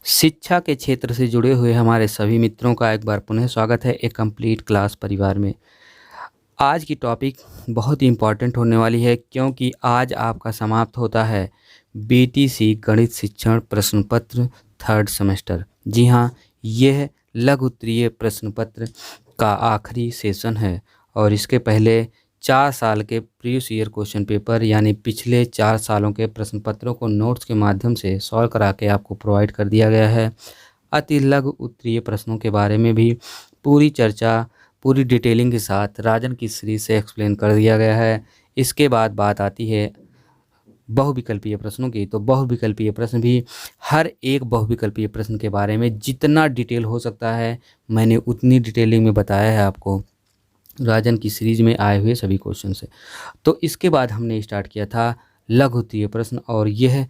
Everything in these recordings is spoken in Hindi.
शिक्षा के क्षेत्र से जुड़े हुए हमारे सभी मित्रों का एक बार पुनः स्वागत है एक कंप्लीट क्लास परिवार में। आज की टॉपिक बहुत ही इम्पॉर्टेंट होने वाली है क्योंकि आज आपका समाप्त होता है बीटीसी गणित शिक्षण प्रश्न पत्र थर्ड सेमेस्टर। जी हाँ, यह लघु उत्तरीय प्रश्न पत्र का आखिरी सेशन है और इसके पहले 4 साल के प्रीवियस ईयर क्वेश्चन पेपर यानी पिछले 4 सालों के प्रश्न पत्रों को नोट्स के माध्यम से सॉल्व करा के आपको प्रोवाइड कर दिया गया है। अति लघु उत्तरीय प्रश्नों के बारे में भी पूरी चर्चा पूरी डिटेलिंग के साथ राजन की सीरीज से एक्सप्लेन कर दिया गया है। इसके बाद बात आती है बहुविकल्पीय प्रश्नों की। तो बहुविकल्पीय प्रश्न भी हर एक बहुविकल्पीय प्रश्न के बारे में जितना डिटेल हो सकता है मैंने उतनी डिटेलिंग में बताया है आपको राजन की सीरीज में आए हुए सभी क्वेश्चन से। तो इसके बाद हमने स्टार्ट किया था लघु उत्तरीय प्रश्न और यह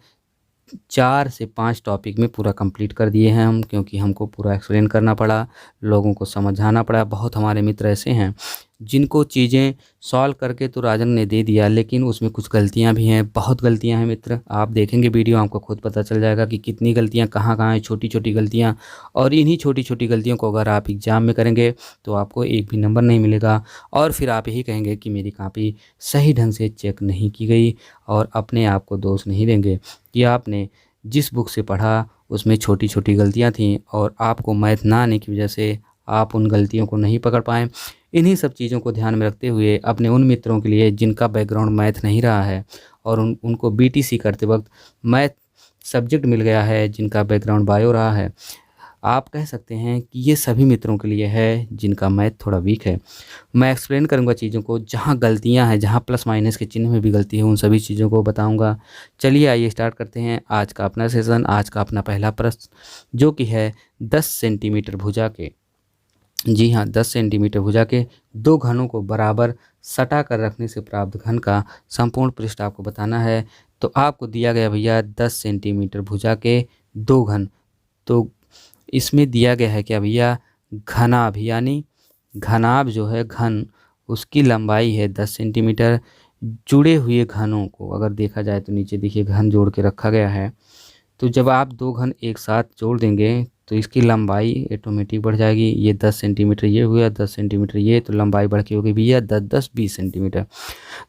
4 से 5 टॉपिक में पूरा कंप्लीट कर दिए हैं हम, क्योंकि हमको पूरा एक्सप्लेन करना पड़ा, लोगों को समझाना पड़ा। बहुत हमारे मित्र ऐसे हैं जिनको चीज़ें सॉल्व करके तो राजन ने दे दिया लेकिन उसमें कुछ गलतियां भी हैं, बहुत गलतियां हैं मित्र। आप देखेंगे वीडियो आपको खुद पता चल जाएगा कि कितनी गलतियां कहाँ कहाँ हैं, छोटी छोटी गलतियां। और इन्हीं छोटी छोटी गलतियों को अगर आप एग्ज़ाम में करेंगे तो आपको एक भी नंबर नहीं मिलेगा और फिर आप यही कहेंगे कि मेरी कॉपी सही ढंग से चेक नहीं की गई और अपने आप को दोष नहीं देंगे कि आपने जिस बुक से पढ़ा उसमें छोटी छोटी गलतियां थीं और आपको मैथ ना आने की वजह से आप उन गलतियों को नहीं पकड़ पाएँ। इन्हीं सब चीज़ों को ध्यान में रखते हुए अपने उन मित्रों के लिए जिनका बैकग्राउंड मैथ नहीं रहा है और उनको बीटीसी करते वक्त मैथ सब्जेक्ट मिल गया है, जिनका बैकग्राउंड बायो रहा है, आप कह सकते हैं कि ये सभी मित्रों के लिए है जिनका मैथ थोड़ा वीक है। मैं एक्सप्लेन करूंगा चीज़ों को, जहां गलतियां हैं, जहां प्लस माइनस के चिन्ह में भी गलती है, उन सभी चीज़ों को बताऊंगा। चलिए आइए स्टार्ट करते हैं आज का अपना सेशन। आज का अपना पहला प्रश्न जो कि है 10 सेंटीमीटर भुजा के, जी हाँ 10 सेंटीमीटर भुजा के दो घनों को बराबर सटा कर रखने से प्राप्त घन का संपूर्ण पृष्ठ आपको बताना है। तो आपको दिया गया भैया 10 सेंटीमीटर भुजा के दो घन। तो इसमें दिया गया है क्या भैया, घनाभ, यानी घनाभ जो है घन उसकी लंबाई है 10 सेंटीमीटर। जुड़े हुए घनों को अगर देखा जाए तो नीचे देखिए घन जोड़ के रखा गया है। तो जब आप दो घन एक साथ जोड़ देंगे तो इसकी लंबाई ऑटोमेटिक बढ़ जाएगी। ये 10 सेंटीमीटर ये हुआ, 10 सेंटीमीटर ये, तो लंबाई बढ़ के होगी भैया 10 सेंटीमीटर।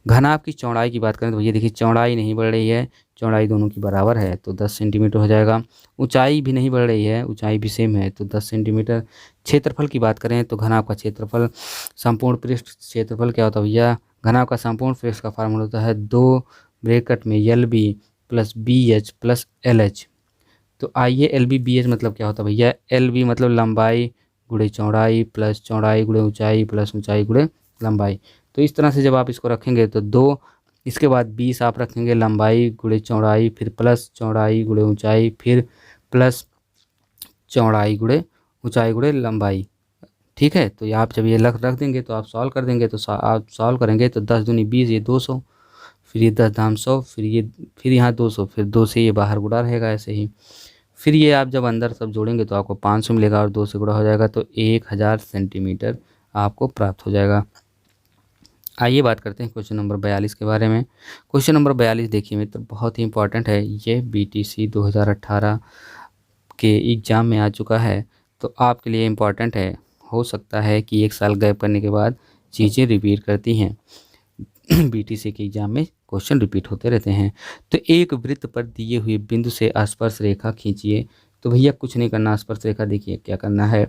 घनाभ की चौड़ाई की बात करें तो भैया देखिए चौड़ाई नहीं बढ़ रही है, चौड़ाई दोनों की बराबर है तो 10 सेंटीमीटर हो जाएगा। ऊंचाई भी नहीं बढ़ रही है, ऊंचाई भी सेम है तो 10 सेंटीमीटर। क्षेत्रफल की बात करें तो घनाभ का क्षेत्रफल संपूर्ण पृष्ठ क्षेत्रफल क्या होता है भैया, घनाभ का संपूर्ण पृष्ठ का फार्मूला होता है 2 ब्रैकेट में LB plus BH plus LH। तो आइए LB BH मतलब क्या होता है भैया, LB मतलब लंबाई गुणे चौड़ाई प्लस चौड़ाई गुणे ऊंचाई प्लस ऊंचाई गुणे लंबाई। तो इस तरह से जब आप इसको रखेंगे तो 2, इसके बाद 20 आप रखेंगे लंबाई गुणे चौड़ाई, फिर प्लस चौड़ाई गुणे ऊंचाई, फिर प्लस चौड़ाई गुणे ऊंचाई गुणे लंबाई। ठीक है, तो आप जब ये रख देंगे तो आप सॉल्व कर देंगे तो आप सॉल्व करेंगे तो 10 दूनी 20, ये 200, फिर ये 10 दाम 100, फिर यहाँ 200, फिर 2 से ये बाहर गुणा रहेगा ऐसे ही। फिर ये आप जब अंदर सब जोड़ेंगे तो आपको 500 मिलेगा और 2 से गुणा हो जाएगा तो 1000 सेंटीमीटर आपको प्राप्त हो जाएगा। आइए बात करते हैं क्वेश्चन नंबर 42 के बारे में। क्वेश्चन नंबर 42 देखिए मित्र, बहुत ही इंपॉर्टेंट है। ये BTC 2018 के एग्ज़ाम में आ चुका है तो आपके लिए इम्पॉर्टेंट है। हो सकता है कि 1 साल गैप करने के बाद चीज़ें रिपीट करती हैं। BTC के एग्जाम में क्वेश्चन रिपीट होते रहते हैं। तो एक वृत्त पर दिए हुए बिंदु से स्पर्श रेखा खींचिए। तो भैया कुछ नहीं करना, स्पर्श रेखा देखिए क्या करना है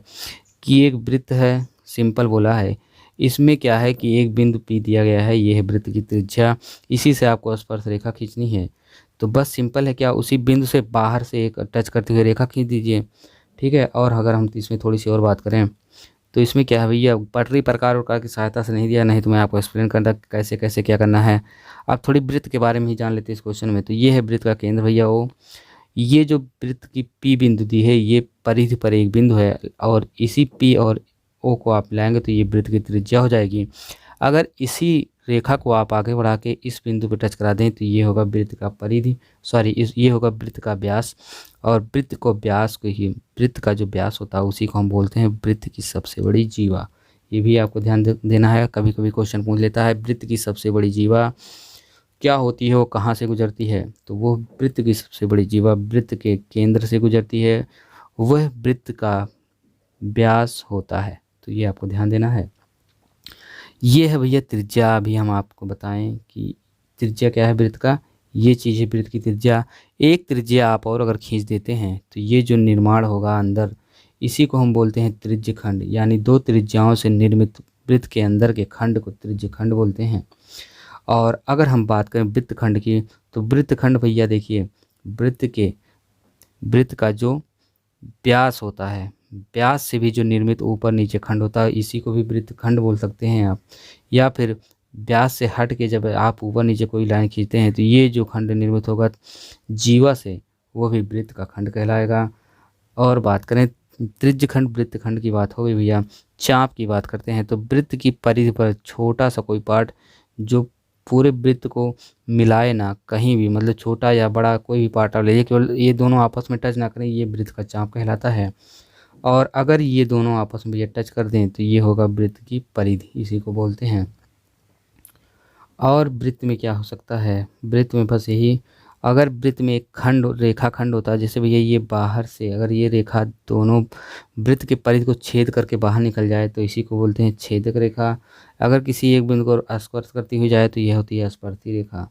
कि एक वृत्त है, सिंपल बोला है। इसमें क्या है कि एक बिंदु P दिया गया है, ये है वृत्त की त्रिज्या, इसी से आपको स्पर्श रेखा खींचनी है। तो बस सिंपल है क्या, उसी बिंदु से बाहर से एक टच करते हुए रेखा खींच दीजिए। ठीक है, और अगर हम इसमें थोड़ी सी और बात करें तो इसमें क्या है भैया, पटरी प्रकार की सहायता से नहीं दिया, नहीं तो मैं आपको एक्सप्लेन करता कैसे कैसे क्या करना है। आप थोड़ी वृत्त के बारे में ही जान लेते हैं इस क्वेश्चन में। तो ये है वृत्त का केंद्र भैया O। ये जो वृत्त की P बिंदु दी है ये परिधि पर एक बिंदु है और इसी P और O को आप लाएंगे तो ये वृत्त की त्रिज्या हो जाएगी। अगर इसी रेखा को आप आगे बढ़ा के इस बिंदु पर टच करा दें तो ये होगा वृत्त का परिधि, ये होगा वृत्त का व्यास। और वृत्त को व्यास को ही, वृत्त का जो व्यास होता है उसी को हम बोलते हैं वृत्त की सबसे बड़ी जीवा। ये भी आपको ध्यान देना है, कभी कभी क्वेश्चन पूछ लेता है वृत्त की सबसे बड़ी जीवा क्या होती है, वो कहाँ से गुजरती है। तो वो वृत्त की सबसे बड़ी जीवा वृत्त के केंद्र से गुजरती है वह वृत्त का व्यास होता है। तो ये आपको ध्यान देना है। ये है भैया त्रिज्या। अभी हम आपको बताएं कि त्रिज्या क्या है वृत्त का। ये चीज़ है वृत्त की त्रिज्या। एक त्रिज्या आप और अगर खींच देते हैं तो ये जो निर्माण होगा अंदर, इसी को हम बोलते हैं त्रिज्यखंड। यानी दो त्रिज्याओं से निर्मित वृत्त के अंदर के खंड को त्रिज्यखंड बोलते हैं। और अगर हम बात करें वृत्तखंड की, तो वृत्तखंड भैया देखिए, वृत्त का जो व्यास होता है, व्यास से भी जो निर्मित ऊपर नीचे खंड होता है, इसी को भी वृत्तखंड बोल सकते हैं आप। या फिर व्यास से हट के जब आप ऊपर नीचे कोई लाइन खींचते हैं तो ये जो खंड निर्मित होगा जीवा से, वो भी वृत्त का खंड कहलाएगा। और बात करें त्रिज्यखंड वृत्तखंड की बात हो गई भैया। चाप की बात करते हैं तो वृत्त की परिधि पर छोटा सा कोई पार्ट जो पूरे वृत्त को मिलाए ना कहीं भी, मतलब छोटा या बड़ा कोई भी पार्ट आप लीजिए, केवल ये दोनों आपस में टच ना करें, ये वृत्त का चाप कहलाता है। और अगर ये दोनों आपस में ये टच कर दें तो ये होगा वृत्त की परिधि, इसी को बोलते हैं। और वृत्त में क्या हो सकता है, वृत्त में बस यही, अगर वृत्त में एक खंड रेखा खंड होता है, जैसे भैया ये बाहर से अगर ये रेखा दोनों वृत्त के परिधि को छेद करके बाहर निकल जाए तो इसी को बोलते हैं छेदक रेखा। अगर किसी एक बिंदु को स्पर्श करती हुई जाए तो यह होती है स्पर्शी रेखा।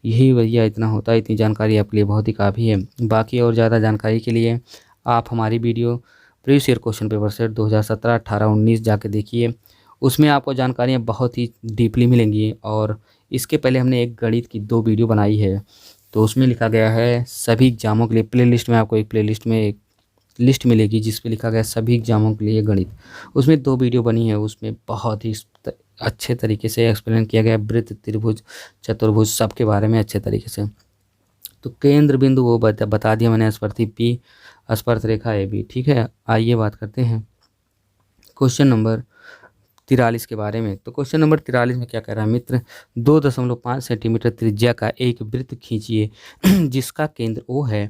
यही भैया इतना होता है। इतनी जानकारी आपके लिए बहुत ही काफ़ी है। बाकी और ज़्यादा जानकारी के लिए आप हमारी video previous year question paper set 2017, 18, 19 जाके देखिए। उसमें आपको जानकारियाँ बहुत ही डीपली मिलेंगी। और इसके पहले हमने एक गणित की 2 वीडियो बनाई है, तो उसमें लिखा गया है सभी एग्जामों के लिए। प्लेलिस्ट में आपको एक प्लेलिस्ट में एक लिस्ट मिलेगी जिस पे लिखा गया है सभी एग्जामों के लिए गणित। उसमें 2 वीडियो बनी है, उसमें बहुत ही अच्छे तरीके से एक्सप्लेन किया गया है वृत्त, त्रिभुज, चतुर्भुज सब के बारे में अच्छे तरीके से। तो केंद्र बिंदु वो बता दिया मैंने, स्पर्शी पी, स्पर्श रेखा ए बी। ठीक है, आइए बात करते हैं क्वेश्चन नंबर 43 के बारे में। तो क्वेश्चन नंबर 43 में क्या कह रहा है मित्र, 2.5 सेंटीमीटर त्रिज्या का एक वृत्त खींचिए जिसका केंद्र O है।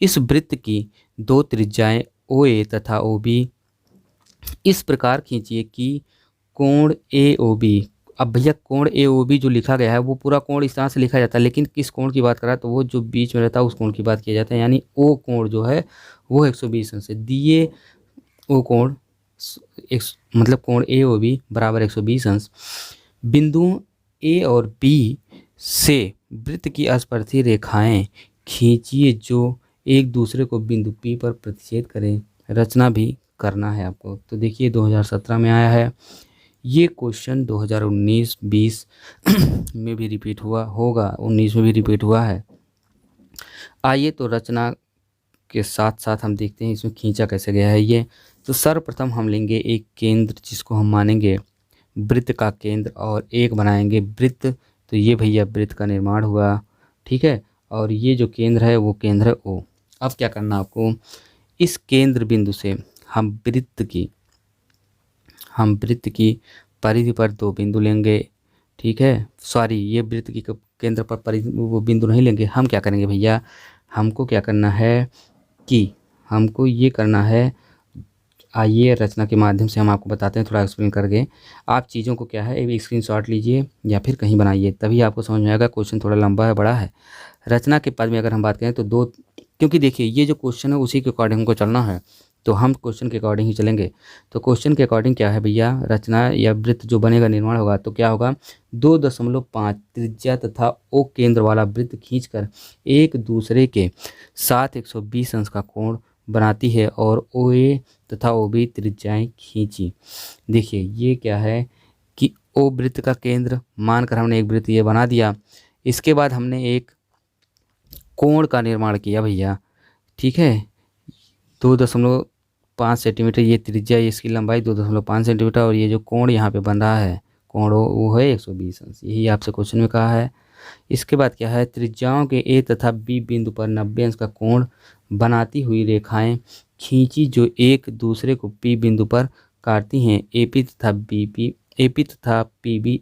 इस वृत्त की 2 त्रिज्याएं OA तथा OB इस प्रकार खींचिए कि कोण AOB। अब भैया कोण AOB जो लिखा गया है वो पूरा कोण इस तरह से लिखा जाता है, लेकिन किस कोण की बात कर रहा है तो वो जो बीच में रहता है उस कोण की बात किया जाता है। यानी O कोण जो है वो 120 अंश से दिए। O कोण मतलब कोण AOB बराबर 120 अंश। बिंदुओं A और B से वृत्त की स्पर्शी रेखाएं खींचिए जो एक दूसरे को बिंदु P पर प्रतिच्छेद करें। रचना भी करना है आपको। तो देखिए 2017 में आया है ये क्वेश्चन, 2019-20 में भी रिपीट हुआ होगा, 19 में भी रिपीट हुआ है। आइए तो रचना के साथ साथ हम देखते हैं इसमें खींचा कैसे गया है ये। तो सर्वप्रथम हम लेंगे एक केंद्र जिसको हम मानेंगे वृत्त का केंद्र और एक बनाएंगे वृत्त। तो ये भैया वृत्त का निर्माण हुआ। ठीक है, और ये जो केंद्र है वो केंद्र है O। अब क्या करना आपको, इस केंद्र बिंदु से हम वृत्त की परिधि पर 2 बिंदु लेंगे। ठीक है, सॉरी, ये वृत्त की केंद्र पर परिधि वो बिंदु नहीं लेंगे। हम क्या करेंगे भैया, हमको क्या करना है कि हमको ये करना है, आइए रचना के माध्यम से हम आपको बताते हैं, थोड़ा एक्सप्लेन करके। आप चीज़ों को क्या है एक स्क्रीनशॉट लीजिए या फिर कहीं बनाइए, तभी आपको समझ में आएगा। क्वेश्चन थोड़ा लंबा है, बड़ा है। रचना के पद में अगर हम बात करें तो 2, क्योंकि देखिए ये जो क्वेश्चन है उसी के अकॉर्डिंग हमको चलना है, तो हम क्वेश्चन के अकॉर्डिंग ही चलेंगे। तो क्वेश्चन के अकॉर्डिंग क्या है भैया, रचना या वृत्त जो बनेगा, निर्माण होगा, तो क्या होगा, 2.5 त्रिज्या तथा O केंद्र वाला वृत्त खींचकर एक दूसरे के साथ 120 अंश का कोण बनाती है और OA तथा OB त्रिज्याएं खींची। देखिए ये क्या है कि O वृत्त का केंद्र मानकर हमने एक वृत्त ये बना दिया। इसके बाद हमने एक कोण का निर्माण किया भैया। ठीक है, 2.5 सेंटीमीटर ये त्रिज्या, इसकी लंबाई 2.5 सेंटीमीटर, और ये जो कोण यहाँ पे बन रहा है कोण वो है 120 अंश। यही आपसे क्वेश्चन में कहा है। इसके बाद क्या है, त्रिज्याओं के A तथा B बिंदु पर 90 अंश का कोण बनाती हुई रेखाएं खींची जो एक दूसरे को P बिंदु पर काटती हैं। AP तथा PB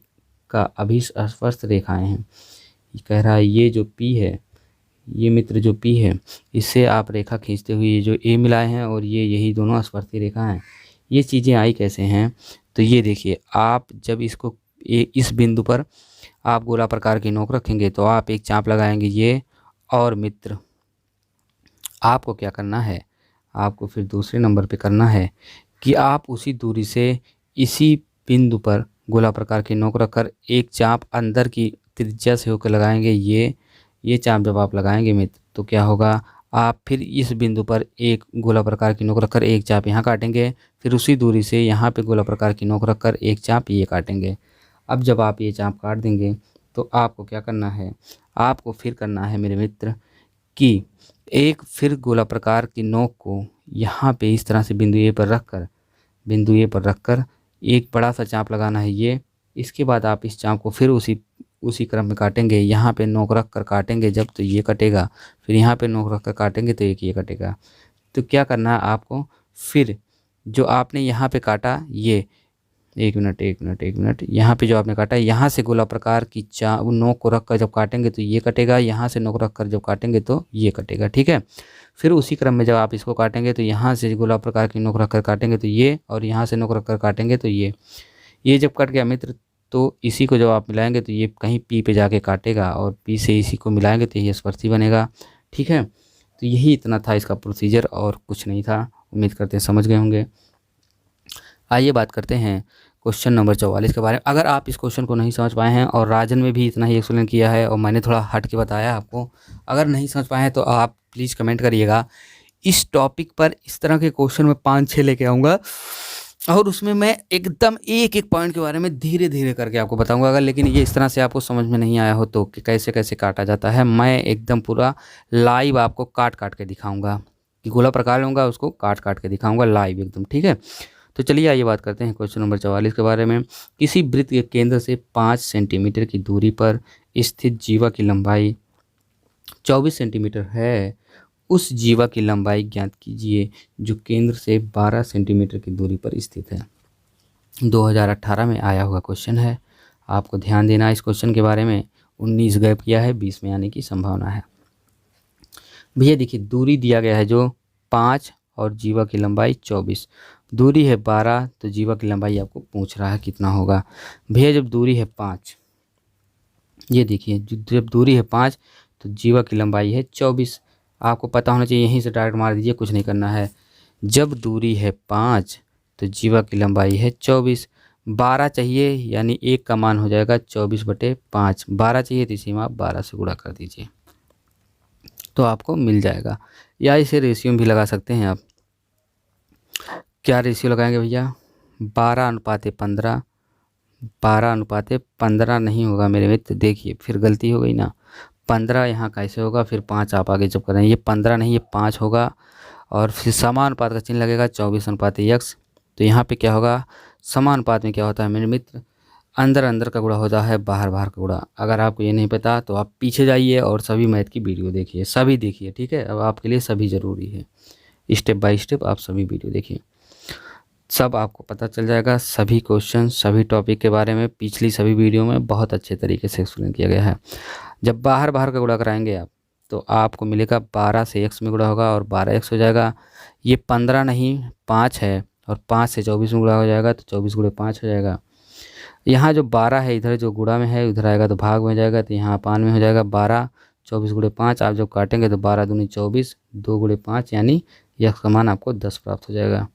का अभिस्पर्श रेखाएं हैं। कह रहा है ये जो P है, ये मित्र जो P है, इससे आप रेखा खींचते हुए ये जो A मिलाए हैं और ये यही दोनों स्पर्शी रेखा हैं। ये चीज़ें आई कैसे हैं, तो ये देखिए, आप जब इसको इस बिंदु पर आप गोला प्रकार की नोक रखेंगे तो आप एक चाप लगाएंगे ये, और मित्र आपको क्या करना है, आपको फिर दूसरे नंबर पे करना है कि आप उसी दूरी से इसी बिंदु पर गोला प्रकार की नोक रखकर एक चाप अंदर की त्रिज्या से होकर लगाएंगे। ये चाप जब आप लगाएंगे मित्र तो क्या होगा, आप फिर इस बिंदु पर एक गोला प्रकार की नोक रखकर एक चाप यहाँ काटेंगे, फिर उसी दूरी से यहाँ पे गोला प्रकार की नोक रखकर एक चाप ये काटेंगे। अब जब आप ये चाप काट देंगे तो आपको क्या करना है, आपको फिर करना है मेरे मित्र कि एक फिर गोला प्रकार की नोक को यहाँ पे इस तरह से बिंदु ए पर रखकर एक बड़ा सा चाप लगाना है ये। इसके बाद आप इस चाप को फिर उसी क्रम में काटेंगे। यहाँ पे नोक रख कर काटेंगे जब तो ये कटेगा, फिर यहाँ पे नोक रख कर काटेंगे तो एक ये कटेगा। तो क्या करना है आपको, फिर जो आपने यहाँ पे काटा ये एक मिनट यहाँ पे जो आपने काटा है यहाँ से गोला प्रकार की नोक को रख कर जब काटेंगे तो ये कटेगा, यहाँ से नोक रख कर जब काटेंगे तो ये कटेगा। ठीक है, फिर उसी क्रम में जब आप इसको काटेंगे तो यहाँ से गोला प्रकार की नोक रख कर काटेंगे तो ये, और यहाँ से नोक रख कर काटेंगे तो ये जब कट गया मित्र तो इसी को जब आप मिलाएंगे तो ये कहीं पी पे जाके काटेगा और पी से इसी को मिलाएंगे तो ये स्पर्शी बनेगा। ठीक है, तो यही इतना था इसका प्रोसीजर और कुछ नहीं था। उम्मीद करते हैं समझ गए होंगे। आइए बात करते हैं क्वेश्चन नंबर 44 के बारे में। अगर आप इस क्वेश्चन को नहीं समझ पाए हैं और राजन में भी इतना ही एक्सप्लेन किया है और मैंने थोड़ा हट के बताया आपको, अगर नहीं समझ पाए हैं तो आप प्लीज़ कमेंट करिएगा। इस टॉपिक पर इस तरह के क्वेश्चन मैं 5-6 लेके आऊँगा और उसमें मैं एकदम एक एक पॉइंट के बारे में धीरे धीरे करके आपको बताऊंगा। अगर लेकिन ये इस तरह से आपको समझ में नहीं आया हो तो कि कैसे कैसे काटा जाता है, मैं एकदम पूरा लाइव आपको काट काट के दिखाऊंगा कि गोला प्रकार लूँगा उसको काट काट के दिखाऊंगा लाइव एकदम। ठीक है, तो चलिए आइए बात करते हैं क्वेश्चन नंबर 44 के बारे में। किसी वृत्त के केंद्र से 5 सेंटीमीटर की दूरी पर स्थित जीवा की लंबाई 24 सेंटीमीटर है। उस जीवा की लंबाई ज्ञात कीजिए जो केंद्र से 12 सेंटीमीटर की दूरी पर स्थित है। 2018 में आया हुआ क्वेश्चन है, आपको ध्यान देना इस क्वेश्चन के बारे में। 19 गैप किया है, 20 में आने की संभावना है। भैया देखिए दूरी दिया गया है जो 5 और जीवा की लंबाई 24, दूरी है 12 तो जीवा की लंबाई आपको पूछ रहा है कितना होगा। भैया जब दूरी है 5, ये देखिए जब दूरी है 5 तो जीवा की लंबाई है 24। आपको पता होना चाहिए, यहीं से डायरेक्ट मार दीजिए, कुछ नहीं करना है। जब दूरी है 5 तो जीवा की लंबाई है 24। 12 चाहिए यानी 1 का मान हो जाएगा 24/5। 12 चाहिए तो इसी में आप 12 से गुणा कर दीजिए तो आपको मिल जाएगा। या इसे रेशियो में भी लगा सकते हैं आप। क्या रेशियो लगाएंगे भैया, 12:15। 12:15 नहीं होगा मेरे मित्र, देखिए फिर गलती हो गई ना। 15 यहाँ कैसे होगा, फिर 5 आप आगे जब करें, ये 15 नहीं ये 5 होगा और फिर समानुपात का चिन्ह लगेगा 24:x। तो यहाँ पे क्या होगा, समानुपात में क्या होता है मेरे मित्र, अंदर अंदर का गुणा होता है बाहर बाहर का गुणा। अगर आपको ये नहीं पता तो आप पीछे जाइए और सभी मैथ की वीडियो देखिए, सभी देखिए। ठीक है, अब आपके लिए सभी ज़रूरी है, स्टेप बाय स्टेप आप सभी वीडियो देखिए, सब आपको पता चल जाएगा। सभी क्वेश्चन सभी टॉपिक के बारे में पिछली सभी वीडियो में बहुत अच्छे तरीके से एक्सप्लेन किया गया है। जब बाहर बाहर का गुणा कराएंगे आप तो आपको मिलेगा 12 से x में गुणा होगा और 12x हो जाएगा। ये 15 नहीं 5 है और 5 से 24 में गुणा हो जाएगा तो 24 × 5 हो जाएगा। यहाँ जो 12 है इधर जो गुणा में है उधर आएगा तो भाग में जाएगा तो यहाँ अपान में हो जाएगा 12। 24 × 5 आप जब काटेंगे तो 12 दूनी 24, 2 × 5 यानी यह का मान आपको 10 प्राप्त हो जाएगा।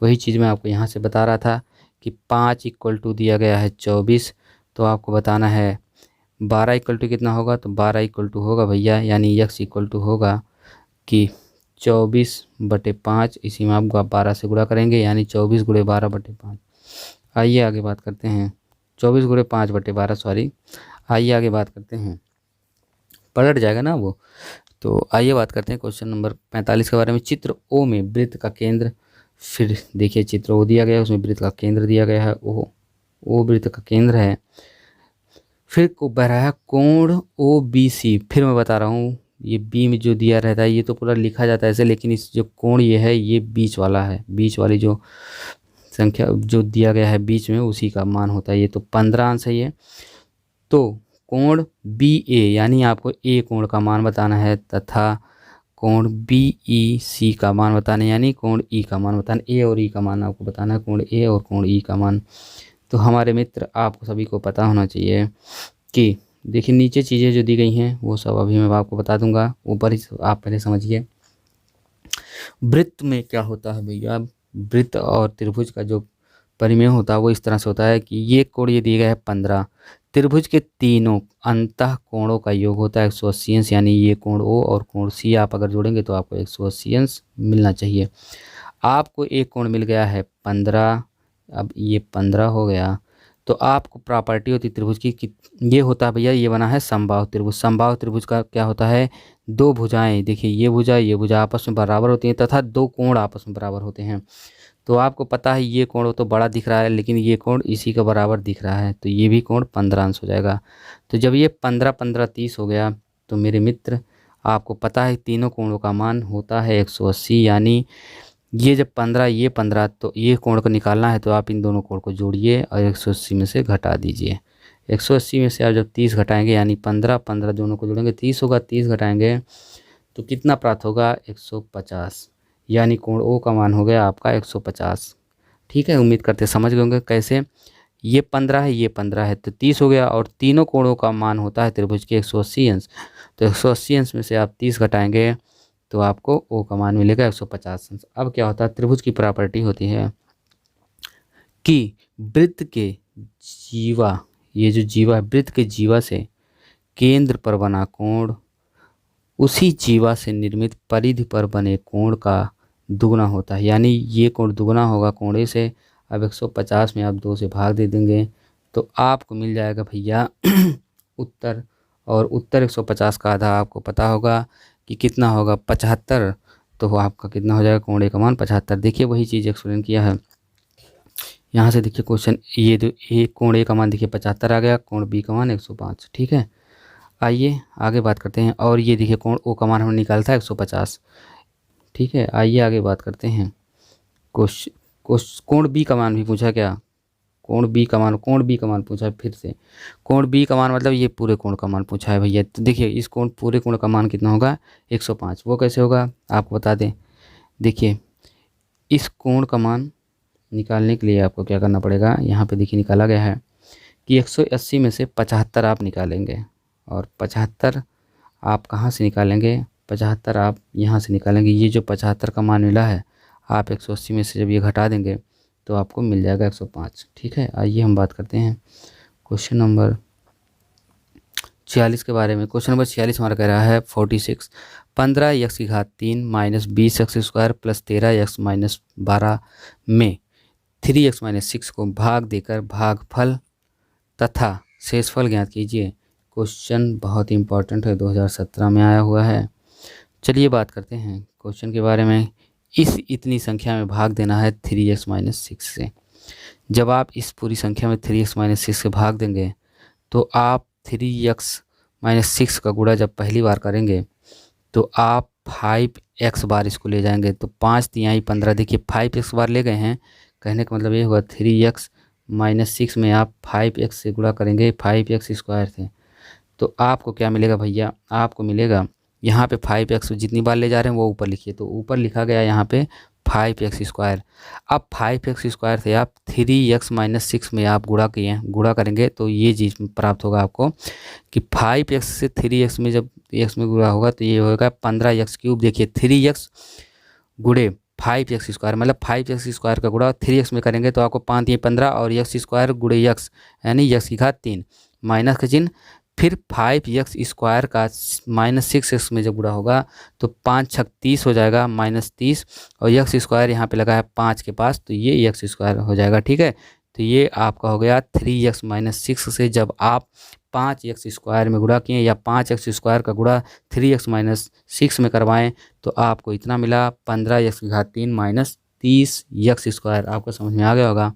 वही चीज़ मैं आपको यहाँ से बता रहा था कि 5 = दिया गया है 24, तो आपको बताना है 12 = कितना होगा, तो 12 = होगा भैया यानी x = होगा कि 24/5। इसी में आप 12 से गुणा करेंगे यानी 24 × 12/5। आइए आगे बात करते हैं, 24 × 5/12 सॉरी। आइए आगे बात करते हैं, पलट जाएगा ना वो। तो आइए बात करते हैं क्वेश्चन नंबर 45 के बारे में। चित्र ओ में वृत्त का केंद्र, फिर देखिए चित्र ओ दिया गया है उसमें वृत्त का केंद्र दिया गया है, ओ वृत्त का केंद्र है। फिर को बह रहा है कोण OBC। फिर मैं बता रहा हूँ ये बी में जो दिया रहता है ये तो पूरा लिखा जाता है ऐसे, लेकिन इस जो कोण ये है ये बीच वाला है, बीच वाली जो संख्या जो दिया गया है बीच में उसी का मान होता है। ये तो 15 अंश है ये। तो कोण BA यानी आपको A कोण का मान बताना है तथा कोण BEC का मान बताना है, यानी कोण E का मान बताना। A और E का मान आपको बताना है, कोण A और कोण E का मान। तो हमारे मित्र आपको सभी को पता होना चाहिए कि देखिए नीचे चीज़ें जो दी गई हैं वो सब अभी मैं आपको बता दूंगा, ऊपर ही आप पहले समझिए। वृत्त में क्या होता है भैया, वृत्त और त्रिभुज का जो परिमेय होता है वो इस तरह से होता है कि ये कोण ये दिए गए हैं 15, त्रिभुज के तीनों अंतः कोणों का योग होता है 180 अंश, यानी ये कोण ओ और कोण सी आप अगर जोड़ेंगे तो आपको 180 अंश मिलना चाहिए। आपको एक कोण मिल गया है 15, अब ये 15 हो गया, तो आपको प्रॉपर्टी होती त्रिभुज की कि ये होता है भैया, ये बना है समबाहु त्रिभुज। समबाहु त्रिभुज का क्या होता है, दो भुजाएं, देखिए ये भुजा आपस में बराबर होती हैं तथा दो कोण आपस में बराबर होते हैं। तो आपको पता है ये कोण तो बड़ा दिख रहा है, लेकिन ये कोण इसी के बराबर दिख रहा है, तो ये भी कोण 15 अंश हो जाएगा। तो जब ये 15 15 30 हो गया, तो मेरे मित्र आपको पता है तीनों कोणों का मान होता है 180, यानी ये जब 15 ये 15, तो ये कोण को निकालना है तो आप इन दोनों कोण को जोड़िए और 180 में से घटा दीजिए। 180 में से आप जब 30 घटाएंगे, यानी 15 15 दोनों को जोड़ेंगे 30 होगा, 30 घटाएंगे तो कितना प्राप्त होगा 150, यानी कोण ओ का मान हो गया आपका 150। ठीक है, उम्मीद करते समझ गए होंगे कैसे। ये 15 है, ये 15 है, तो 30 हो गया, और तीनों कोणों का मान होता है त्रिभुज के 180 अंश, तो 180 अंश में से आप 30 घटाएंगे तो आपको ओ का मान मिलेगा 150 अंश। अब क्या होता है, त्रिभुज की प्रॉपर्टी होती है कि वृत्त के जीवा, ये जो जीवा है वृत्त के जीवा से केंद्र पर बना कोण उसी जीवा से निर्मित परिधि पर बने कोण का दुगना होता है, यानी ये कोण दुगना होगा कोण ए से। अब 150 में आप 2 से भाग दे देंगे तो आपको मिल जाएगा भैया उत्तर, और उत्तर 150 का आधा आपको पता होगा कि कितना होगा 75, तो वो आपका कितना हो जाएगा कोण ए का मान 75। देखिए वही चीज़ एक्सप्लेन किया है यहाँ से। देखिए क्वेश्चन, ये जो ए कोण ए का मान देखिए 75 आ गया, कोण बी का मान 105। ठीक है, आइए आगे बात करते हैं। और ये देखिए कोण ओ का मान हमने निकाला था 150। ठीक है, आइए आगे बात करते हैं। कोण बी का मान भी पूछा क्या, कोण बी का मान पूछा है फिर से। कोण बी का मान मतलब ये पूरे कोण का मान पूछा है भैया। तो देखिए इस पूरे कोण का मान कितना होगा 105। वो कैसे होगा आपको बता दें। देखिए इस कोण का मान निकालने के लिए आपको क्या करना पड़ेगा, यहाँ पे देखिए निकाला गया है कि 180 में से 75 आप निकालेंगे, और 75 आप कहाँ से निकालेंगे, 75 आप यहाँ से निकालेंगे। ये जो 75 का मान मिला है आप 180 में से जब ये घटा देंगे तो आपको मिल जाएगा 105। ठीक है, आइए हम बात करते हैं क्वेश्चन नंबर 46 के बारे में। क्वेश्चन नंबर 46 हमारा कह रहा है 46, 15x³ minus 20x² plus 13x minus 12 में 3x - 6 को भाग देकर भागफल तथा शेषफल ज्ञात कीजिए। क्वेश्चन बहुत इंपॉर्टेंट है, 2017 में आया हुआ है। चलिए बात करते हैं क्वेश्चन के बारे में। इतनी संख्या में भाग देना है 3x - 6 से। जब आप इस पूरी संख्या में 3x - 6 से भाग देंगे तो आप 3x - 6 का गुणा जब पहली बार करेंगे तो आप 5x बार इसको ले जाएंगे, तो 5 तिहाई 15। देखिए 5x बार ले गए हैं, कहने का मतलब ये हुआ 3x - 6 में आप 5x से गुणा करेंगे 5x² से, तो आपको क्या मिलेगा भैया, आपको मिलेगा यहाँ पे 5x जितनी बार ले जा रहे हैं वो ऊपर लिखिए, तो ऊपर लिखा गया यहाँ पे 5x²। अब 5x² से आप 3x - 6 में आप गुणा करेंगे तो ये चीज़ प्राप्त होगा आपको कि 5x से 3x में जब x में गुणा होगा तो ये होगा 15x³ देखिए 3x गुणे 5x² मतलब 5x² का गुणा 3x में करेंगे तो आपको 5 या 15 और x² गुणे x यानी x³ माइनस का चिन्ह, फिर 5x² का -6x में जब गुणा होगा तो 5 छक 30 हो जाएगा -30, और x² यहाँ पे लगा है 5 के पास तो ये x² हो जाएगा। ठीक है, तो ये आपका हो गया 3x - 6 से जब आप 5x² में गुणा किए या 5x² का गुणा 3x - 6 में करवाएं तो आपको इतना मिला 15x³ -30x²। आपको समझ में आ गया होगा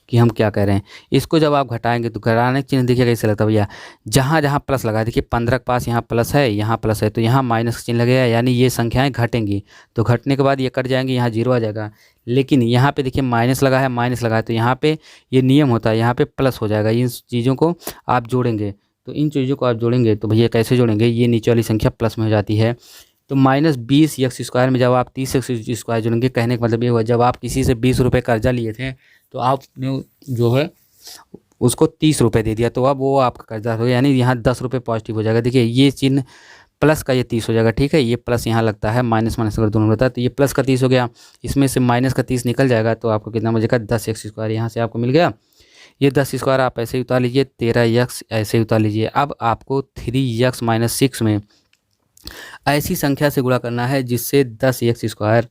कि हम क्या कह रहे हैं। इसको जब आप घटाएंगे तो घटाने का चिन्ह देखिए कैसे लगता है भैया, जहाँ जहाँ प्लस लगा देखिए 15 के पास यहाँ प्लस है यहाँ प्लस है तो यहाँ माइनस का चिन्ह लगेगा, यानी ये संख्याएं घटेंगी, तो घटने के बाद ये कट जाएंगी, यहाँ 0 आ जाएगा। लेकिन यहाँ पे देखिए माइनस लगा है तो यहाँ पे ये नियम होता है, यहाँ पे प्लस हो जाएगा। इन चीज़ों को आप जोड़ेंगे, तो इन चीज़ों को आप जोड़ेंगे तो भैया कैसे जोड़ेंगे, ये नीचे वाली संख्या प्लस में हो जाती है। तो -20x² में जब आप 30x² जोड़ेंगे, कहने का मतलब ये हुआ जब आप किसी से 20 रुपये कर्जा लिए थे तो आपने जो है उसको 30 रुपये दे दिया, तो अब वो आपका कर्जा हो गया, यानी यहाँ 10 रुपये पॉजिटिव हो जाएगा। देखिए ये चिन्ह प्लस का ये 30 हो जाएगा, ठीक है। ये प्लस यहाँ लगता है, माइनस माइनस अगर दोनों होता है तो ये प्लस का 30 हो गया, इसमें से माइनस का 30 निकल जाएगा तो आपको कितना बचेगा 10x²। यहाँ से आपको मिल गया ये 10² आप ऐसे ही उतार लीजिए, 13x ऐसे ही उतार लीजिए। अब आपको 3x-6 में ऐसी संख्या से गुणा करना है जिससे 10x²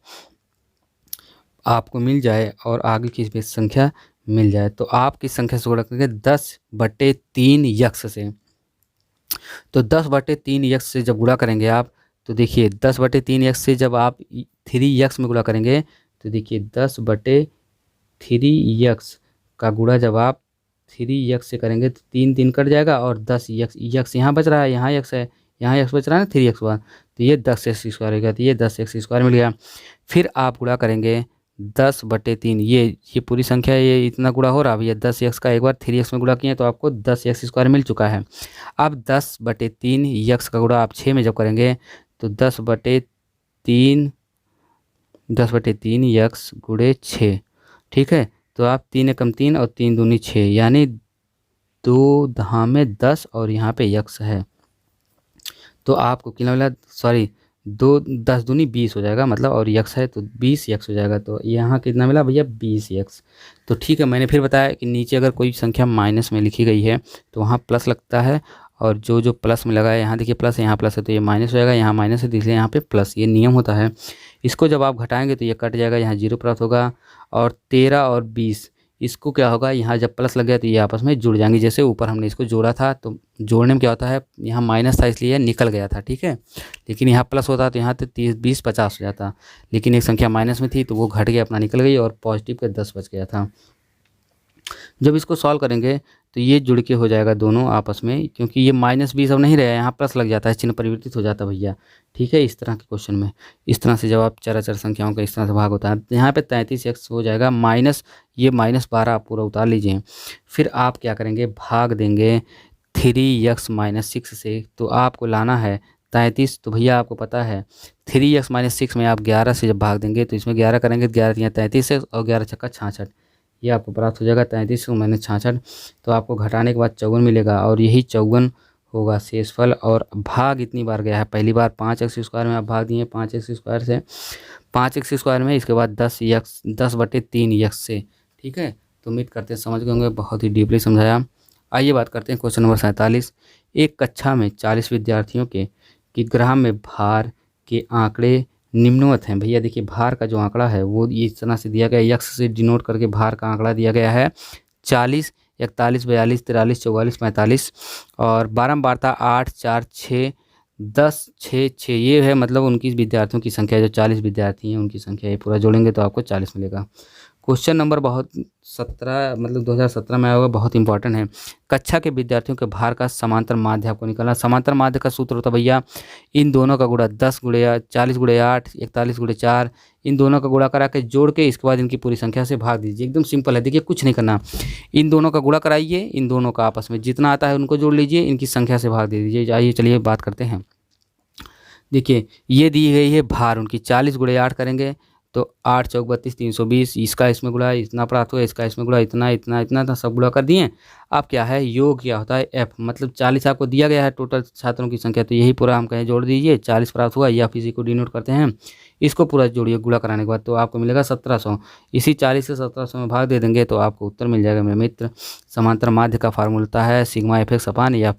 आपको मिल जाए और आगे की भी संख्या मिल जाए। तो आप किस संख्या से गुणा करेंगे 10/3x से। तो 10/3x से जब गुणा करेंगे आप तो देखिए 10/3x से जब आप 3x में गुणा करेंगे तो देखिए 10/3x का गुणा जब आप 3x से करेंगे तो 3 कट जाएगा और 10x यहाँ बच रहा है, यहाँ x है, यहाँ x बच रहा है ना 3x बाद, तो ये 10x² होगा, तो ये 10x² मिल गया। फिर आप गुणा करेंगे 10/3, ये पूरी संख्या ये इतना गुणा हो रहा भैया, 10x का एक बार 3x में गुणा किए तो आपको 10x² मिल चुका है। अब 10/3x का गुणा आप 6 में जब करेंगे तो 10/3x गुणे 6, ठीक है। तो आप 3 एकम 3 और 3 दूनी 6, यानी 2 धामे 10 और यहाँ पे x है तो आपको कितना मिला, सॉरी 2 10 दूनी 20 हो जाएगा, मतलब और x है तो 20x हो जाएगा। तो यहाँ कितना मिला भैया 20x। तो ठीक है, मैंने फिर बताया कि नीचे अगर कोई संख्या माइनस में लिखी गई है तो वहाँ प्लस लगता है, और जो जो प्लस में लगा है यहाँ देखिए प्लस है, यहाँ प्लस है तो ये माइनस हो जाएगा, यहाँ माइनस है तो इसलिए यहाँ पे प्लस, ये नियम होता है। इसको जब आप घटाएंगे तो ये कट जाएगा, यहाँ 0 प्राप्त होगा, और 13 और 20 इसको क्या होगा, यहाँ जब प्लस लग गया तो ये आपस में जुड़ जाएंगे। जैसे ऊपर हमने इसको जोड़ा था तो जोड़ने में क्या होता है, यहाँ माइनस था इसलिए निकल गया था, ठीक है। लेकिन यहाँ प्लस होता तो यहाँ तो 30 20 50 हो जाता, लेकिन एक संख्या माइनस में थी तो वो घट गया, अपना निकल गई, और पॉजिटिव का 10 बच गया था। जब इसको सॉल्व करेंगे तो ये जुड़ के हो जाएगा दोनों आपस में, क्योंकि ये -20 अब नहीं रहा है, यहाँ प्लस लग जाता है, चिन्ह परिवर्तित हो जाता है भैया, ठीक है। इस तरह के क्वेश्चन में इस तरह से जब आप चर संख्याओं का इस तरह से भाग होता है, यहाँ पे 33x हो जाएगा, माइनस ये -12 आप पूरा उतार लीजिए। फिर आप क्या करेंगे, भाग देंगे 3x-6 से, तो आपको लाना है 33। तो भैया आपको पता है 3x-6 में आप 11 से जब भाग देंगे तो इसमें 11 करेंगे तो 11 33 है, और 11 छक्का 66, ये आपको प्राप्त हो जाएगा 33 - 66। तो आपको घटाने के बाद 54 मिलेगा, और यही 54 होगा शेषफल। और भाग इतनी बार गया है, पहली बार 5x² में आप भाग दिए 5x² से, 5x² में, इसके बाद 10/3x से, ठीक है। तो उम्मीद करते हैं समझ गए होंगे, बहुत ही डीपली समझाया। आइए बात करते हैं क्वेश्चन नंबर 47। एक कक्षा में 40 विद्यार्थियों के ग्राम में भार के आंकड़े निम्नवत हैं। भैया देखिए भार का जो आंकड़ा है वो इस तरह से दिया गया है, x से डिनोट करके भार का आंकड़ा दिया गया है 40, 41, 42, 43, 44, 45, और बारंबारता 8, 4, 6, 10, 6, 6, ये है मतलब उनकी विद्यार्थियों की संख्या, जो 40 विद्यार्थी हैं उनकी संख्या, ये पूरा जोड़ेंगे तो आपको 40 मिलेगा। क्वेश्चन नंबर बहुत 17 मतलब 2017 में आया हुआ, बहुत इंपॉर्टेंट है। कक्षा के विद्यार्थियों के भार का समांतर माध्य आपको निकालना। समांतर माध्य का सूत्र होता है भैया इन दोनों का गुणा 10 × 40 × 8, 41 × 4, इन दोनों का गुणा करा के जोड़ के इसके बाद इनकी पूरी संख्या से भाग दीजिए। एकदम सिंपल है, देखिए कुछ नहीं करना, इन दोनों का गुणा कराइए, इन दोनों का आपस में जितना आता है उनको जोड़ लीजिए, इनकी संख्या से भाग दे दीजिए। आइए चलिए बात करते हैं। देखिए ये दी गई है भार उनकी, 40 × 8 करेंगे तो 8 चौक 32, 320, इसका इसमें गुणा इतना प्राप्त हुआ, इसका इसमें गुणा इतना इतना इतना था, सब गुणा कर दिए। अब क्या है, योग क्या होता है f, मतलब 40 आपको दिया गया है टोटल छात्रों की संख्या, तो यही पूरा हम कहें जोड़ दीजिए, 40 प्राप्त हुआ, या फिर को डिनोट करते हैं, इसको पूरा जोड़िए गुणा कराने के बाद तो आपको मिलेगा 1700। इसी 40 से 1700 में भाग दे देंगे तो आपको उत्तर मिल जाएगा मेरे मित्र। समांतर माध्य का फार्मूला है सिग्मा f(x) अपान f,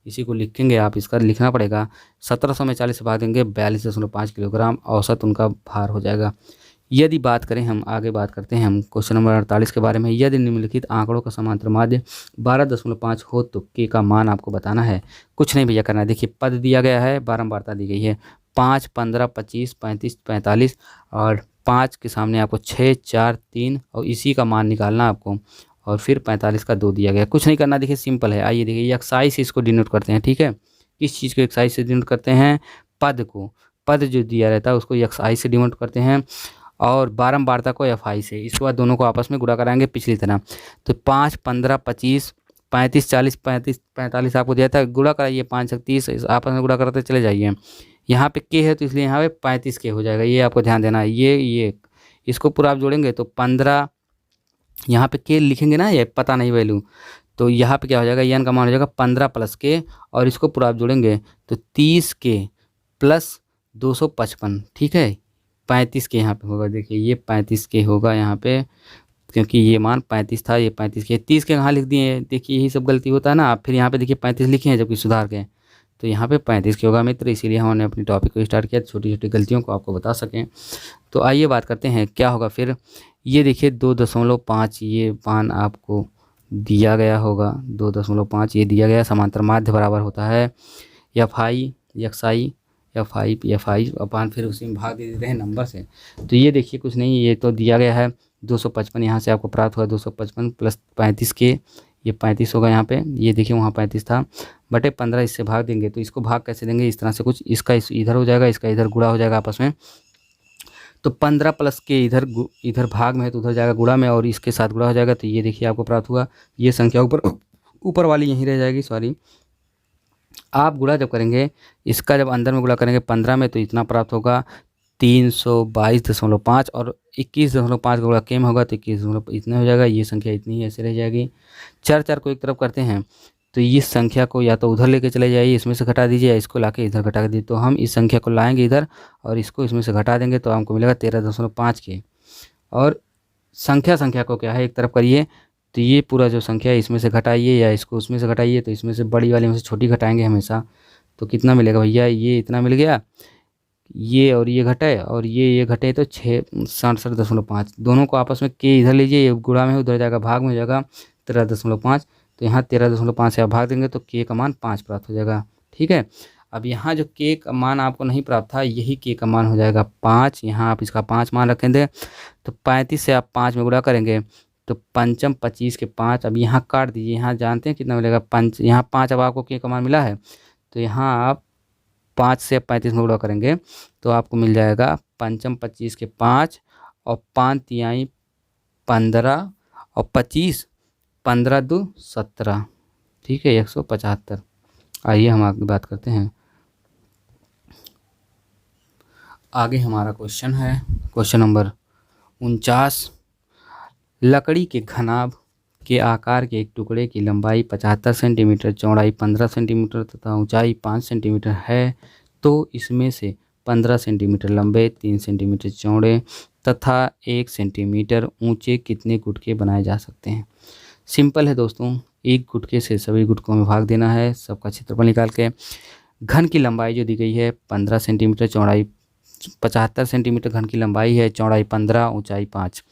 इसी को लिखेंगे आप, इसका लिखना पड़ेगा। 1700 में 40 से भाग देंगे 42.5 किलोग्राम औसत उनका भार हो जाएगा। यदि बात करें, हम आगे बात करते हैं हम क्वेश्चन नंबर 48 के बारे में। यदि निम्नलिखित आंकड़ों का समांतर माध्य 12.5 हो तो के का मान आपको बताना है। कुछ नहीं भैया करना है, देखिए पद दिया गया है, बारंबारता दी गई है 5, 15, 25, 35, 45, और 5 के सामने आपको 6, 4, 3 और इसी का मान निकालना आपको, और फिर 45 का 2 दिया गया। कुछ नहीं करना, देखिए सिंपल है। आइए देखिए एक्साइज से इसको डिनोट करते हैं, ठीक है। किस चीज़ को एक्साइज से डिनोट करते हैं, पद को, पद जो दिया रहता है उसको एक्साइज से डिनोट करते हैं, और बारंबारता को FI से। इसके बाद दोनों को आपस में गुणा कराएंगे पिछली तरह, तो 5, 15, 25, 35, 40, 35, 45 आपको दिया था, गुणा कराइए 5, 30 आपस में गुणा करते चले जाइए। यहाँ पे के है तो इसलिए यहाँ पे 35 के हो जाएगा, ये आपको ध्यान देना है। ये इसको पूरा आप जोड़ेंगे तो 15, यहाँ पे के लिखेंगे ना, ये पता नहीं वैल्यू, तो यहाँ पे क्या हो जाएगा, n का मान हो जाएगा 15 प्लस के, और इसको पूरा आप जोड़ेंगे तो 30 के प्लस 255, ठीक है। 35 के यहाँ पे होगा, देखिए ये 35 के होगा यहाँ पे, क्योंकि ये मान 35 था, ये 35 के, 30 के कहाँ लिख दिए हैं, देखिए यही सब गलती होता है ना। आप फिर यहाँ पे देखिए 35 लिखे हैं जबकि सुधार के, तो यहाँ पे 35 के होगा मित्र। इसीलिए हमने अपनी टॉपिक को स्टार्ट किया, छोटी छोटी गलतियों को आपको बता सकें। तो आइए बात करते हैं क्या होगा फिर। ये देखिए 2.5 ये मान आपको दिया गया होगा, 2.5 ये दिया गया। समांतर माध्य बराबर होता है F अपान फिर उसी में भाग दे देते हैं नंबर से। तो ये देखिए कुछ नहीं, ये तो दिया गया है 255, यहाँ से आपको प्राप्त हुआ 255 प्लस 35 के, ये 35 होगा यहाँ पे, ये देखिए वहाँ 35 था, बटे 15 इससे भाग देंगे। तो इसको भाग कैसे देंगे, इस तरह से कुछ, इसका इधर हो जाएगा, इसका इधर गुणा हो जाएगा आपस में। तो 15 प्लस के इधर भाग में है तो उधर जाएगा गुणा में, और इसके साथ गुणा हो जाएगा। तो ये देखिए आपको प्राप्त हुआ, ये संख्या ऊपर वाली यहीं रह जाएगी, सॉरी। आप गुणा जब करेंगे, इसका जब अंदर में गुणा करेंगे 15 में, तो इतना प्राप्त होगा 322.5, और 21.5 का गुणा केम होगा तो 21 इतना हो जाएगा। ये संख्या इतनी ही ऐसे रह जाएगी। चार को एक तरफ करते हैं तो इस संख्या को या तो उधर लेके चले जाइए, इसमें से घटा दीजिए, या इसको लाके इधर घटा दीजिए। तो हम इस संख्या को लाएंगे इधर और इसको इसमें से घटा देंगे, तो हमको मिलेगा 13.5 के। और संख्या को क्या है एक तरफ करिए, तो ये पूरा जो संख्या है इसमें से घटाइए या इसको उसमें से घटाइए, तो इसमें से बड़ी वाली में से छोटी घटाएंगे हमेशा। तो कितना मिलेगा भैया, ये इतना मिल गया, ये और ये घटे और ये घटे, तो 67.5। दोनों को आपस में के इधर लीजिए, ये गुणा में उधर जाएगा, भाग में हो जाएगा 13.5। तो यहाँ 13.5 से आप भाग देंगे तो के का मान 5 प्राप्त हो जाएगा, ठीक है। अब यहाँ जो के का मान आपको नहीं प्राप्त था, यही के का मान हो जाएगा 5। यहाँ आप इसका 5 मान रखेंगे, तो 35 से आप 5 में गुणा करेंगे तो 5 25 के 5। अब यहाँ काट दीजिए, यहाँ जानते हैं कितना मिलेगा 5, यहाँ 5। अब आपको के का मान मिला है, तो यहाँ आप 5 से 35 में गुणा करेंगे तो आपको मिल जाएगा 5 25 के 5 और 5 तिहाई 15 और 25 15 2 17, ठीक है, 175। आइए हम आगे बात करते हैं। आगे हमारा क्वेश्चन है क्वेश्चन नंबर 49। लकड़ी के घनाभ के आकार के एक टुकड़े की लंबाई 75 सेंटीमीटर, चौड़ाई 15 सेंटीमीटर तथा ऊंचाई 5 सेंटीमीटर है, तो इसमें से 15 सेंटीमीटर लंबे, 3 सेंटीमीटर चौड़े तथा 1 सेंटीमीटर ऊंचे कितने गुटके बनाए जा सकते हैं। सिंपल है दोस्तों, एक गुटके से सभी गुटकों में भाग देना है, सबका क्षेत्रफल निकाल के। घन की लंबाई जो दी गई है 15 सेंटीमीटर, चौड़ाई 75 सेंटीमीटर घन की लंबाई है, चौड़ाई 15, ऊंचाई 5।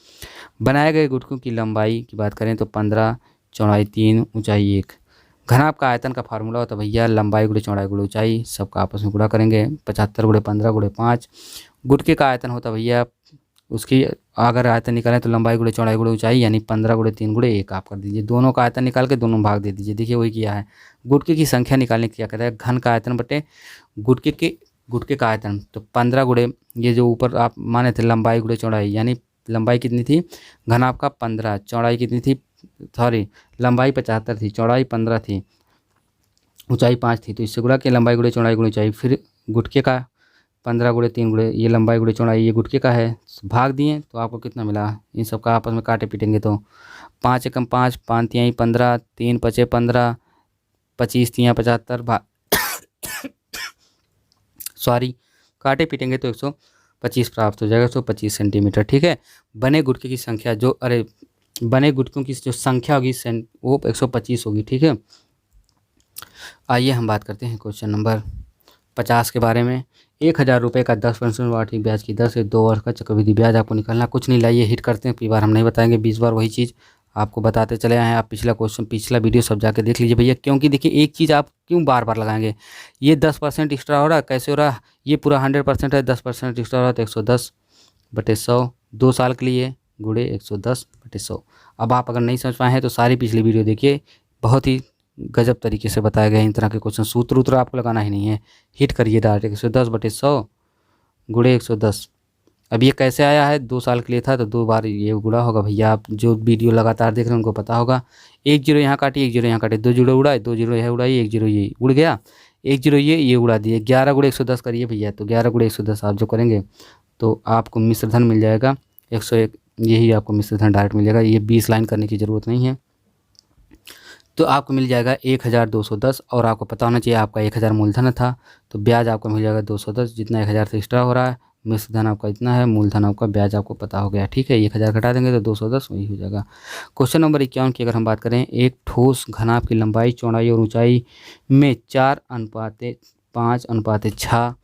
बनाए गए गुटकों की लंबाई की बात करें तो 15, चौड़ाई 3, ऊंचाई 1। घनाभ का आयतन का फार्मूला होता है भैया लंबाई गुणे चौड़ाई गुणे ऊंचाई, सबका आपस में गुणा करेंगे, 75 गुणे 15 गुणे 5। गुटके का आयतन होता है भैया, उसकी अगर आयतन निकालें तो लंबाई गुणे चौड़ाई गुणे ऊंचाई, यानी 15 गुणे 3 गुणे 1 आप कर दीजिए। दोनों का आयतन निकाल के दोनों भाग दे दीजिए, देखिए वही किया है। गुटके की संख्या निकालने की क्या कहता है, घन का आयतन बटे गुटके का आयतन। तो 15 गुणे ये जो ऊपर आप माने थे लंबाई गुणे चौड़ाई, यानी लंबाई कितनी थी घनाभ का 15, चौड़ाई कितनी थी, सॉरी लंबाई 75 थी, चौड़ाई 15 थी, ऊंचाई 5 थी। तो इससे गुणा के लंबाई गुणे चौड़ाई गुणे ऊंचाई। फिर गुटके का 15 गुणे 3 गुणे ये लंबाई गुणे चौड़ाई, ये गुटके का है, भाग दिए तो आपको कितना मिला। इन सब का आपस में काटे पीटेंगे तो 5 एकम 5, 5 तिहाई 15, 3 पचे 15, 25 तिहाई 75, सॉरी काटे पीटेंगे तो 125 प्राप्त हो जाएगा, 125 सेंटीमीटर, ठीक है। बने गुटके की संख्या बने गुटकों की जो संख्या होगी वो 125 होगी, ठीक है। आइए हम बात करते हैं क्वेश्चन नंबर 50 के बारे में। 1000 रुपये का 10% वार्षिक ब्याज की दर से 2 वर्ष का चक्रवृद्धि ब्याज आपको निकालना। कुछ नहीं, लाइए हिट करते हैं, कई बार हम नहीं बताएंगे, 20 बार वही चीज़ आपको बताते चले आए हैं। आप पिछला वीडियो सब जाके देख लीजिए भैया, क्योंकि देखिए एक चीज़ आप क्यों बार बार लगाएंगे। ये 10% एक्स्ट्रा हो रहा है, कैसे हो रहा है, ये पूरा 100% है, 10% एक्स्ट्रा हो रहा है तो 110/100, 2 साल के लिए गुणे 110/100। अब आप अगर नहीं समझ पाए हैं तो सारी पिछली वीडियो देखिए, बहुत ही गजब तरीके से बताया गया है। इन तरह के क्वेश्चन सूत्र आपको लगाना ही नहीं है, हिट करिए डायरेक्ट 110/100 गुणे 110। अब ये कैसे आया है, 2 साल के लिए था तो 2 बार ये गुणा होगा भैया। आप जो वीडियो लगातार देख रहे हैं उनको पता होगा। 1 जीरो यहाँ काटिए, 1 जीरो यहाँ काटिए, 2 जीरो उड़ाए, 2 जीरो यह उड़ाइए, 1 जीरो ये उड़ गया, 1 जीरो ये उड़ा दिए। 11 गुणे 110 करिए भैया, तो 11 गुणे 110 आप जो करेंगे तो आपको मिश्र धन मिल जाएगा 101, यही आपको मिश्र धन डायरेक्ट मिल जाएगा। ये 20 लाइन करने की ज़रूरत नहीं है। तो आपको मिल जाएगा 1210 और आपको पता होना चाहिए आपका 1000 मूलधन था, तो ब्याज आपको मिल जाएगा 210, जितना 1000 से एक्स्ट्रा हो रहा है। मिश्र धन आपका इतना है, मूलधन आपका, ब्याज आपको पता हो गया, ठीक है। 1000 घटा देंगे तो 210 वही हो जाएगा। क्वेश्चन नंबर 51 की अगर हम बात करें, एक ठोस घनाभ की लंबाई, चौड़ाई और ऊंचाई में 4:5:6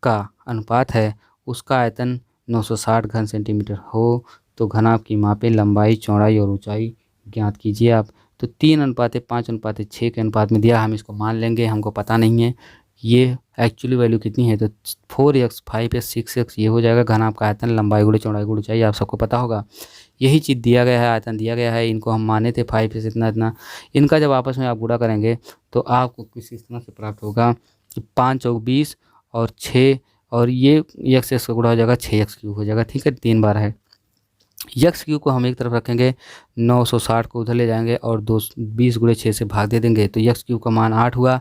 का अनुपात है, उसका आयतन 960 घन सेंटीमीटर हो, तो घनाभ की मापे, लंबाई, चौड़ाई और ऊंचाई ज्ञात कीजिए आप। तो 3:5:6 के अनुपात में दिया, हम इसको मान लेंगे, हमको पता नहीं है ये एक्चुअली वैल्यू कितनी है, तो 4x 5x 6x ये हो जाएगा घनाभ का आयतन, लंबाई गुणे चौड़ाई गुणे ऊंचाई, आप सबको पता होगा। यही चीज़ दिया गया है, आयतन दिया गया है, इनको हम माने थे 5 इतना इतना, इनका जब आपस में आप गुणा करेंगे तो आपको किस तरह से प्राप्त होगा कि 5 चौक 20 और 6 और ये x का गुणा हो जाएगा 6x³ हो जाएगा, ठीक है। 3 बार है। x³ को हम एक तरफ रखेंगे, 960 को उधर ले जाएंगे और 20 गुणे 6 से भाग दे देंगे, तो x³ का मान 8 हुआ।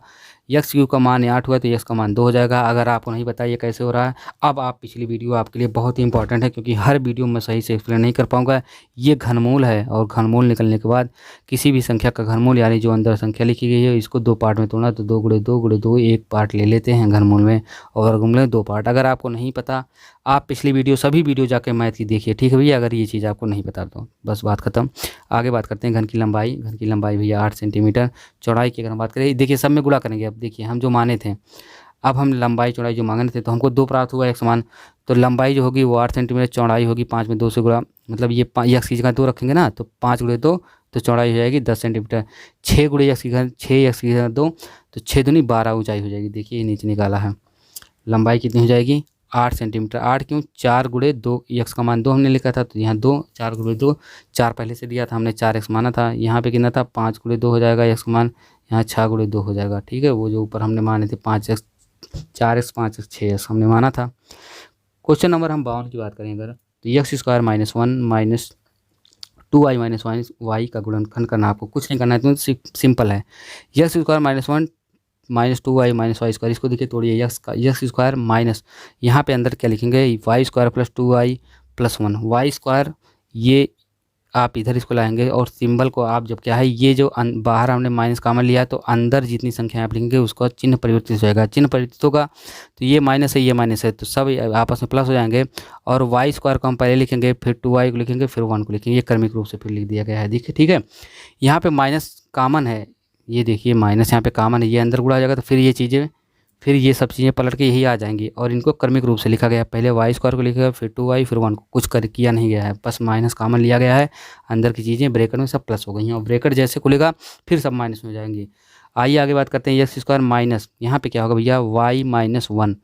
x³ का मान 8 हुआ तो x का मान 2 हो जाएगा। अगर आपको नहीं पता ये कैसे हो रहा है, अब आप पिछली वीडियो आपके लिए बहुत ही इंपॉर्टेंट है, क्योंकि हर वीडियो में सही से एक्सप्लेन नहीं कर पाऊंगा। ये घनमूल है और घनमूल निकलने के बाद किसी भी संख्या का घनमूल यानी जो अंदर संख्या लिखी गई है, इसको 2 पार्ट में तोड़ना, तो 2 गुणे 2 गुणे 2 एक पार्ट ले लेते हैं घनमूल में और वर्गमूल में 2 पार्ट। अगर आपको नहीं पता, आप पिछली वीडियो सभी वीडियो जाके मैथ की देखिए, ठीक है भैया। अगर ये चीज़ आपको नहीं पता तो बस बात खत्म। आगे बात करते हैं घन की लंबाई। घन की लंबाई भैया 8 सेंटीमीटर। चौड़ाई की अगर हम बात करें, देखिए सब में गुणा करेंगे। अब देखिए हम जो माने थे, अब हम लंबाई चौड़ाई जो मांगने थे, तो हमको 2 प्राप्त हुआ एक समान, तो लंबाई जो होगी वो 8 सेंटीमीटर, चौड़ाई होगी 5 में 2 से गुणा, मतलब ये x की जगह 2 रखेंगे ना, तो 5 गुणे 2 तो चौड़ाई हो जाएगी 10 सेंटीमीटर। 6 गुणे x की जगह 6x की जगह 2 तो 6 दूनी 12 ऊंचाई हो जाएगी। देखिए नीचे निकाला है, लंबाई कितनी हो जाएगी 8 सेंटीमीटर। 8 क्यों, 4 गुणे 2, x का मान 2 हमने लिखा था, तो यहाँ 2, 4 गुणे 2, 4 पहले से दिया था हमने, 4x माना था। यहाँ पे कितना था, 5 गुणे 2 हो जाएगा x का मान, यहाँ 6 गुणे 2 हो जाएगा, ठीक है। वो जो ऊपर हमने माने थे 5x 4x 5x 6x हमने माना था। क्वेश्चन नंबर हम 52 की बात करें अगर, तो x² - 1 - 2y - 1 y का गुणनखंड करना, आपको कुछ नहीं करना है, तो सिंपल है। x² - 1 - 2y - y², इसको देखिए तोड़िए, x² माइनस, यहाँ पे अंदर क्या लिखेंगे, y² + 2y + 1 y², ये आप इधर इसको लाएंगे और सिंबल को आप जब क्या है, ये जो बाहर हमने माइनस कॉमन लिया, तो अंदर जितनी संख्या आप लिखेंगे उसका चिन्ह परिवर्तित हो जाएगा। चिन्ह परिवर्तित होगा तो ये माइनस है, ये माइनस है, तो सब आपस में प्लस हो जाएंगे। और y² को हम पहले लिखेंगे, फिर 2y को लिखेंगे, फिर 1 को लिखेंगे, ये क्रमिक रूप से फिर लिख दिया गया है, देखिए, ठीक है। यहाँ पे माइनस कॉमन है, ये देखिए माइनस यहाँ पे कॉमन है, ये अंदर गुणा हो जाएगा, तो फिर ये चीज़ें, फिर ये सब चीज़ें पलट के यही आ जाएंगी और इनको क्रमिक रूप से लिखा गया है। पहले y² को लिखा गया, फिर 2y, फिर 1 को, कुछ कर किया नहीं गया है, बस माइनस कॉमन लिया गया है। अंदर की चीज़ें ब्रैकेट में सब प्लस हो गई हैं और ब्रैकेट जैसे खुलेगा फिर सब माइनस में हो जाएंगी। आइए आगे बात करते हैं, x² माइनस, यहाँ पे क्या होगा भैया, y - 1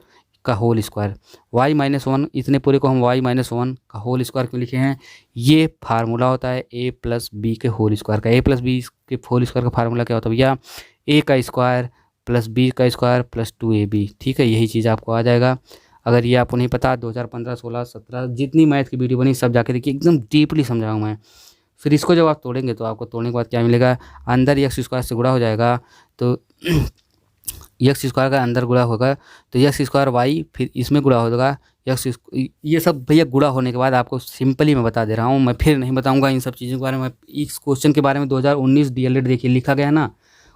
का होल स्क्वायर। y - 1 इतने पूरे को हम y - 1 का होल स्क्वायर क्यों लिखे हैं, ये फार्मूला होता है a + b के होल स्क्वायर का। a + b के होल स्क्वायर का फार्मूला क्या होता है भैया, a का स्क्वायर + b का स्क्वायर + 2ab, ठीक है। यही चीज़ आपको आ जाएगा। अगर ये आपको नहीं पता, 2015, 16, 17 जितनी मैथ की वीडियो बनी सब जाके देखिए, एकदम डीपली समझाऊँ मैं। फिर इसको जब आप तोड़ेंगे तो आपको तोड़ने के बाद क्या मिलेगा, अंदर x² से गुणा हो जाएगा, तो x² का अंदर गुणा होगा तो x² y, फिर इसमें गुणा होगा x, ये सब भैया गुणा होने के बाद आपको सिंपली मैं बता दे रहा हूँ, मैं फिर नहीं बताऊँगा इन सब चीज़ों के बारे में। इस क्वेश्चन के बारे में 2019 DLED देखिए लिखा गया है ना,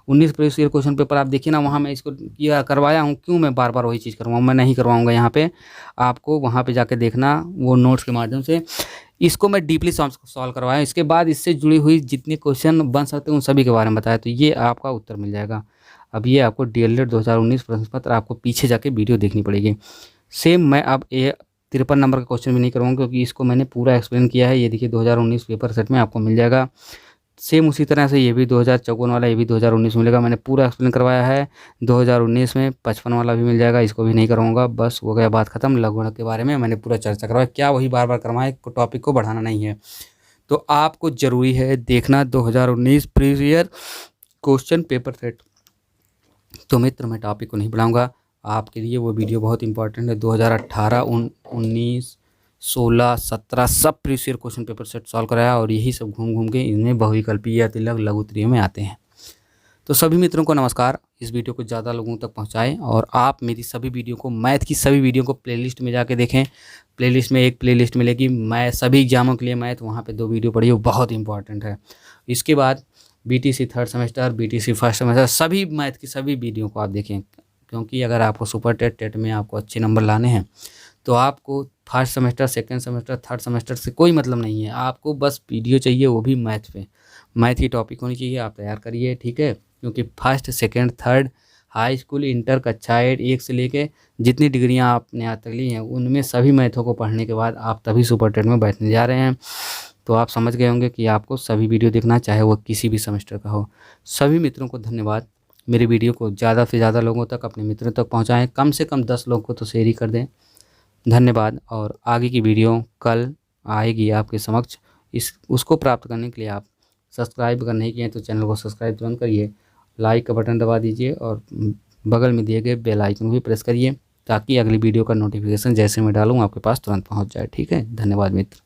19 प्रीवियस ईयर क्वेश्चन पेपर आप देखिए ना, वहाँ मैं इसको किया करवाया हूँ। क्यों मैं बार बार वही चीज़ करवाऊँ, मैं नहीं करवाऊँगा यहाँ पे, आपको वहाँ पे जाके देखना वो नोट्स के माध्यम से। इसको मैं डीपली सॉल्व करवाया, इसके बाद इससे जुड़ी हुई जितने क्वेश्चन बन सकते हैं उन सभी के बारे में बताया, तो ये आपका उत्तर मिल जाएगा। अब ये आपको DLED 2019 प्रश्न पत्र आपको पीछे जाके वीडियो देखनी पड़ेगी। सेम मैं अब ये 53 नंबर का क्वेश्चन भी नहीं करवाऊँगा, क्योंकि इसको मैंने पूरा एक्सप्लेन किया है। ये देखिए 2019 पेपर सेट में आपको मिल जाएगा। सेम उसी तरह से ये भी 2054 वाला, ये भी 2019 मिलेगा, मैंने पूरा एक्सप्लेन करवाया है। 2019 में 55 वाला भी मिल जाएगा, इसको भी नहीं करवाऊंगा, बस हो गया बात खत्म। लघुगणक के बारे में मैंने पूरा चर्चा करवाया, क्या वही बार बार करवाएं, टॉपिक को बढ़ाना नहीं है। तो आपको ज़रूरी है देखना 2019 previous year question paper set. तो मित्र मैं टॉपिक को नहीं बढ़ाऊँगा, आपके लिए वो वीडियो बहुत इंपॉर्टेंट है। 2018, 19, 16, 17 सब previous year question paper set solve कराया और यही सब घूम घूम के इनमें बहुविकल्पीय, अतिलक, लघुत्तरीय में आते हैं। तो सभी मित्रों को नमस्कार, इस वीडियो को ज़्यादा लोगों तक पहुंचाएं और आप मेरी सभी वीडियो को, मैथ की सभी वीडियो को प्लेलिस्ट में जाके देखें। प्लेलिस्ट में एक प्लेलिस्ट मिलेगी मैं सभी एग्जामों के लिए मैथ, वहाँ पे 2 वीडियो पढ़िए, बहुत इंपॉर्टेंट है। इसके बाद BTC third semester, BTC first semester, सभी मैथ की सभी वीडियो को आप देखें, क्योंकि अगर आपको सुपर टेट में आपको अच्छे नंबर लाने हैं तो आपको first semester, second semester, third semester से कोई मतलब नहीं है। आपको बस वीडियो चाहिए, वो भी मैथ पे, मैथ की टॉपिक होनी चाहिए, आप तैयार करिए, ठीक है। क्योंकि first, second, third, high school, inter, कक्षा 1 से लेके जितनी डिग्रियां आपने आज तक ली हैं उनमें सभी मैथों को पढ़ने के बाद आप तभी सुपर टेट में बैठने जा रहे हैं। तो आप समझ गए होंगे कि आपको सभी वीडियो देखना, चाहे वो किसी भी सेमेस्टर का हो। सभी मित्रों को धन्यवाद। मेरी वीडियो को ज़्यादा से ज़्यादा लोगों तक, अपने मित्रों तक पहुँचाएँ, कम से कम 10 लोग को तो शेयर ही कर दें। धन्यवाद। और आगे की वीडियो कल आएगी आपके समक्ष, इस उसको प्राप्त करने के लिए आप सब्सक्राइब अगर नहीं किए तो चैनल को सब्सक्राइब तुरंत करिए, लाइक का बटन दबा दीजिए और बगल में दिए गए बेल आइकन भी प्रेस करिए, ताकि अगली वीडियो का नोटिफिकेशन जैसे मैं डालूँ आपके पास तुरंत पहुंच जाए, ठीक है। धन्यवाद मित्र।